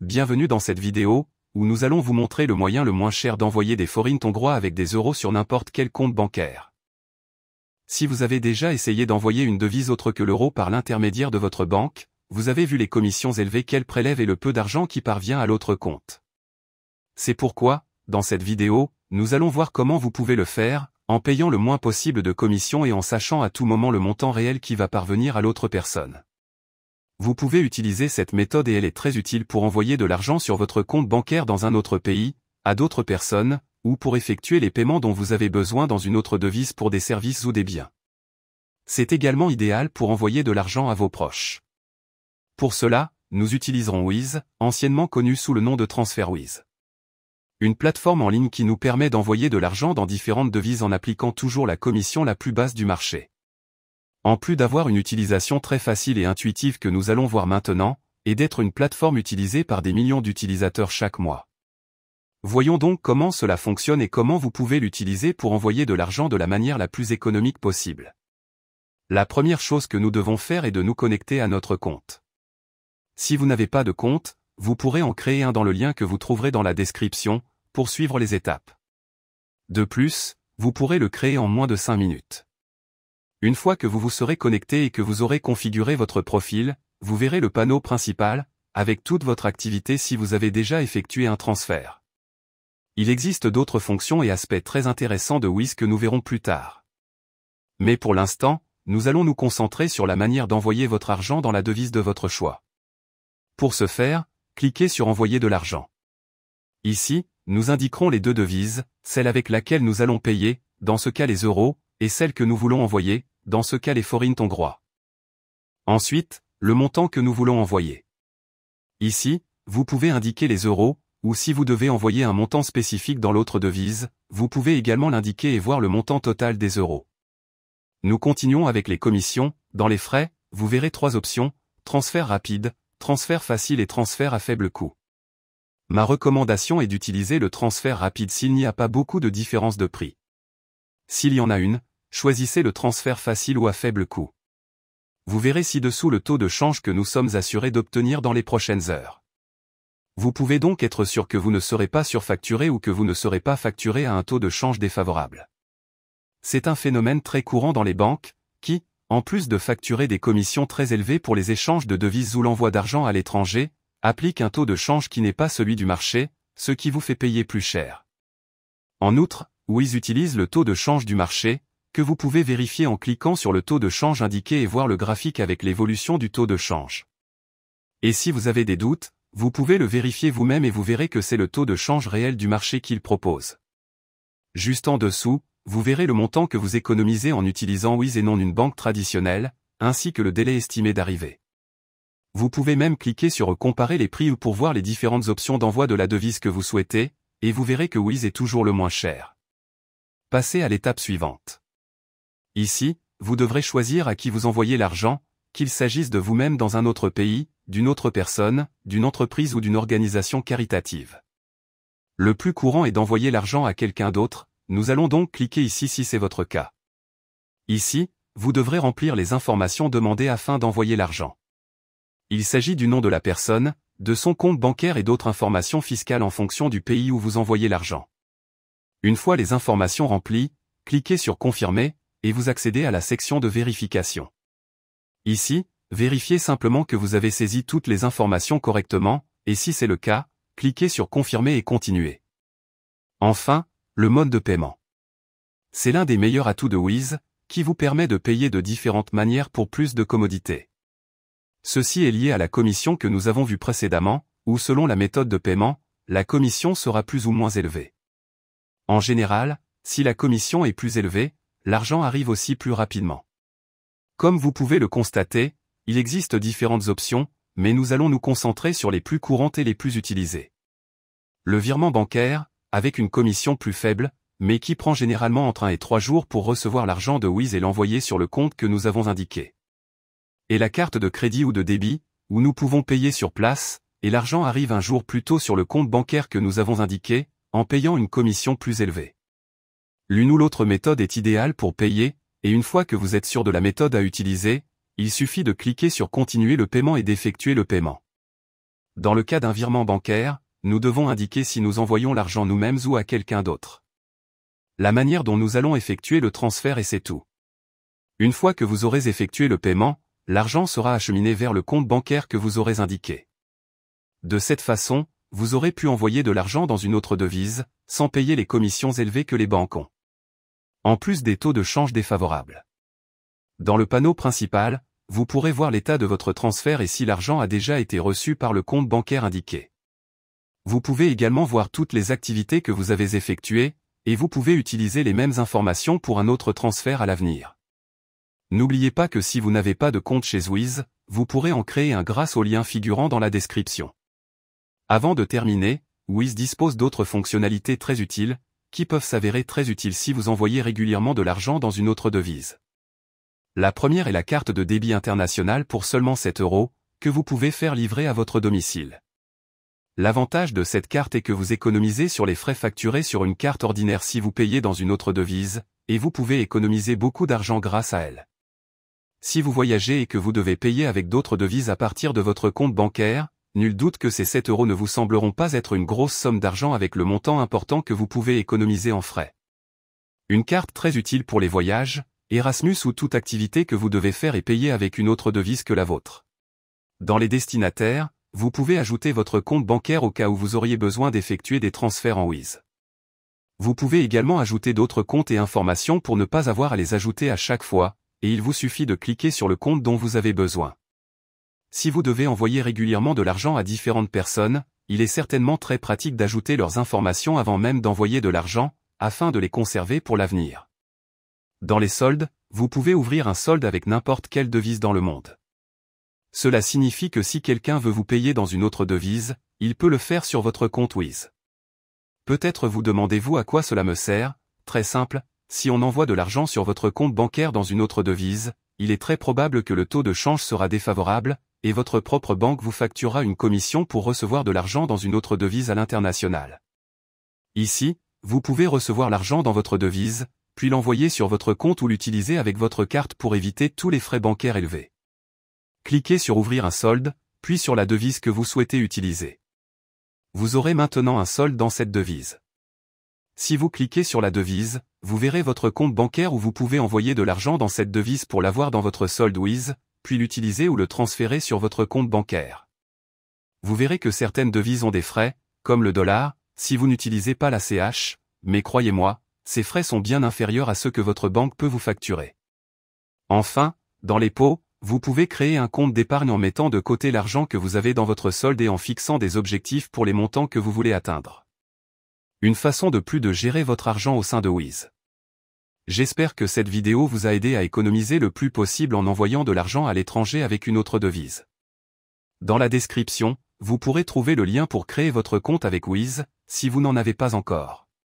bienvenue dans cette vidéo, où nous allons vous montrer le moyen le moins cher d'envoyer des forints hongrois avec des euros sur n'importe quel compte bancaire. Si vous avez déjà essayé d'envoyer une devise autre que l'euro par l'intermédiaire de votre banque, vous avez vu les commissions élevées qu'elle prélève et le peu d'argent qui parvient à l'autre compte. C'est pourquoi, dans cette vidéo, nous allons voir comment vous pouvez le faire, en payant le moins possible de commissions et en sachant à tout moment le montant réel qui va parvenir à l'autre personne. Vous pouvez utiliser cette méthode et elle est très utile pour envoyer de l'argent sur votre compte bancaire dans un autre pays, à d'autres personnes, ou pour effectuer les paiements dont vous avez besoin dans une autre devise pour des services ou des biens. C'est également idéal pour envoyer de l'argent à vos proches. Pour cela, nous utiliserons Wise, anciennement connu sous le nom de TransferWise. Une plateforme en ligne qui nous permet d'envoyer de l'argent dans différentes devises en appliquant toujours la commission la plus basse du marché. En plus d'avoir une utilisation très facile et intuitive que nous allons voir maintenant, et d'être une plateforme utilisée par des millions d'utilisateurs chaque mois. Voyons donc comment cela fonctionne et comment vous pouvez l'utiliser pour envoyer de l'argent de la manière la plus économique possible. La première chose que nous devons faire est de nous connecter à notre compte. Si vous n'avez pas de compte, vous pourrez en créer un dans le lien que vous trouverez dans la description, pour suivre les étapes. De plus, vous pourrez le créer en moins de 5 minutes. Une fois que vous vous serez connecté et que vous aurez configuré votre profil, vous verrez le panneau principal, avec toute votre activité si vous avez déjà effectué un transfert. Il existe d'autres fonctions et aspects très intéressants de Wise que nous verrons plus tard. Mais pour l'instant, nous allons nous concentrer sur la manière d'envoyer votre argent dans la devise de votre choix. Pour ce faire, cliquez sur Envoyer de l'argent. Ici, nous indiquerons les deux devises, celle avec laquelle nous allons payer, dans ce cas les euros, et celle que nous voulons envoyer, dans ce cas les forints hongrois. Ensuite, le montant que nous voulons envoyer. Ici, vous pouvez indiquer les euros, ou si vous devez envoyer un montant spécifique dans l'autre devise, vous pouvez également l'indiquer et voir le montant total des euros. Nous continuons avec les commissions. Dans les frais, vous verrez 3 options, transfert rapide, transfert facile et transfert à faible coût. Ma recommandation est d'utiliser le transfert rapide s'il n'y a pas beaucoup de différence de prix. S'il y en a une, choisissez le transfert facile ou à faible coût. Vous verrez ci-dessous le taux de change que nous sommes assurés d'obtenir dans les prochaines heures. Vous pouvez donc être sûr que vous ne serez pas surfacturé ou que vous ne serez pas facturé à un taux de change défavorable. C'est un phénomène très courant dans les banques, qui, en plus de facturer des commissions très élevées pour les échanges de devises ou l'envoi d'argent à l'étranger, appliquent un taux de change qui n'est pas celui du marché, ce qui vous fait payer plus cher. En outre, Wise utilise le taux de change du marché, que vous pouvez vérifier en cliquant sur le taux de change indiqué et voir le graphique avec l'évolution du taux de change. Et si vous avez des doutes, vous pouvez le vérifier vous-même et vous verrez que c'est le taux de change réel du marché qu'il propose. Juste en dessous, vous verrez le montant que vous économisez en utilisant Wise et non une banque traditionnelle, ainsi que le délai estimé d'arrivée. Vous pouvez même cliquer sur Comparer les prix ou pour voir les différentes options d'envoi de la devise que vous souhaitez, et vous verrez que Wise est toujours le moins cher. Passez à l'étape suivante. Ici, vous devrez choisir à qui vous envoyez l'argent, qu'il s'agisse de vous-même dans un autre pays, d'une autre personne, d'une entreprise ou d'une organisation caritative. Le plus courant est d'envoyer l'argent à quelqu'un d'autre, nous allons donc cliquer ici si c'est votre cas. Ici, vous devrez remplir les informations demandées afin d'envoyer l'argent. Il s'agit du nom de la personne, de son compte bancaire et d'autres informations fiscales en fonction du pays où vous envoyez l'argent. Une fois les informations remplies, cliquez sur Confirmer, et vous accédez à la section de vérification. Ici, vérifiez simplement que vous avez saisi toutes les informations correctement, et si c'est le cas, cliquez sur Confirmer et Continuer. Enfin, le mode de paiement. C'est l'un des meilleurs atouts de Wise, qui vous permet de payer de différentes manières pour plus de commodité. Ceci est lié à la commission que nous avons vue précédemment, où selon la méthode de paiement, la commission sera plus ou moins élevée. En général, si la commission est plus élevée, l'argent arrive aussi plus rapidement. Comme vous pouvez le constater, il existe différentes options, mais nous allons nous concentrer sur les plus courantes et les plus utilisées. Le virement bancaire, avec une commission plus faible, mais qui prend généralement entre 1 et 3 jours pour recevoir l'argent de Wise et l'envoyer sur le compte que nous avons indiqué. Et la carte de crédit ou de débit, où nous pouvons payer sur place, et l'argent arrive un jour plus tôt sur le compte bancaire que nous avons indiqué, en payant une commission plus élevée. L'une ou l'autre méthode est idéale pour payer, et une fois que vous êtes sûr de la méthode à utiliser, il suffit de cliquer sur Continuer le paiement et d'effectuer le paiement. Dans le cas d'un virement bancaire, nous devons indiquer si nous envoyons l'argent nous-mêmes ou à quelqu'un d'autre. La manière dont nous allons effectuer le transfert et c'est tout. Une fois que vous aurez effectué le paiement, l'argent sera acheminé vers le compte bancaire que vous aurez indiqué. De cette façon, vous aurez pu envoyer de l'argent dans une autre devise, sans payer les commissions élevées que les banques ont. En plus des taux de change défavorables. Dans le panneau principal, vous pourrez voir l'état de votre transfert et si l'argent a déjà été reçu par le compte bancaire indiqué. Vous pouvez également voir toutes les activités que vous avez effectuées, et vous pouvez utiliser les mêmes informations pour un autre transfert à l'avenir. N'oubliez pas que si vous n'avez pas de compte chez Wiz, vous pourrez en créer un grâce au lien figurant dans la description. Avant de terminer, Wiz dispose d'autres fonctionnalités très utiles, qui peuvent s'avérer très utiles si vous envoyez régulièrement de l'argent dans une autre devise. La première est la carte de débit international pour seulement 7 €, que vous pouvez faire livrer à votre domicile. L'avantage de cette carte est que vous économisez sur les frais facturés sur une carte ordinaire si vous payez dans une autre devise, et vous pouvez économiser beaucoup d'argent grâce à elle. Si vous voyagez et que vous devez payer avec d'autres devises à partir de votre compte bancaire, nul doute que ces 7 € ne vous sembleront pas être une grosse somme d'argent avec le montant important que vous pouvez économiser en frais. Une carte très utile pour les voyages, Erasmus ou toute activité que vous devez faire et payer avec une autre devise que la vôtre. Dans les destinataires, vous pouvez ajouter votre compte bancaire au cas où vous auriez besoin d'effectuer des transferts en Wiz. Vous pouvez également ajouter d'autres comptes et informations pour ne pas avoir à les ajouter à chaque fois, et il vous suffit de cliquer sur le compte dont vous avez besoin. Si vous devez envoyer régulièrement de l'argent à différentes personnes, il est certainement très pratique d'ajouter leurs informations avant même d'envoyer de l'argent, afin de les conserver pour l'avenir. Dans les soldes, vous pouvez ouvrir un solde avec n'importe quelle devise dans le monde. Cela signifie que si quelqu'un veut vous payer dans une autre devise, il peut le faire sur votre compte Wiz. Peut-être vous demandez-vous à quoi cela me sert? Très simple, si on envoie de l'argent sur votre compte bancaire dans une autre devise, il est très probable que le taux de change sera défavorable, et votre propre banque vous facturera une commission pour recevoir de l'argent dans une autre devise à l'international. Ici, vous pouvez recevoir l'argent dans votre devise, puis l'envoyer sur votre compte ou l'utiliser avec votre carte pour éviter tous les frais bancaires élevés. Cliquez sur Ouvrir un solde, puis sur la devise que vous souhaitez utiliser. Vous aurez maintenant un solde dans cette devise. Si vous cliquez sur la devise, vous verrez votre compte bancaire où vous pouvez envoyer de l'argent dans cette devise pour l'avoir dans votre solde Wiz, puis l'utiliser ou le transférer sur votre compte bancaire. Vous verrez que certaines devises ont des frais, comme le dollar, si vous n'utilisez pas la CH, mais croyez-moi, ces frais sont bien inférieurs à ceux que votre banque peut vous facturer. Enfin, dans les pots, vous pouvez créer un compte d'épargne en mettant de côté l'argent que vous avez dans votre solde et en fixant des objectifs pour les montants que vous voulez atteindre. Une façon de plus de gérer votre argent au sein de Wiz. J'espère que cette vidéo vous a aidé à économiser le plus possible en envoyant de l'argent à l'étranger avec une autre devise. Dans la description, vous pourrez trouver le lien pour créer votre compte avec Wiz, si vous n'en avez pas encore.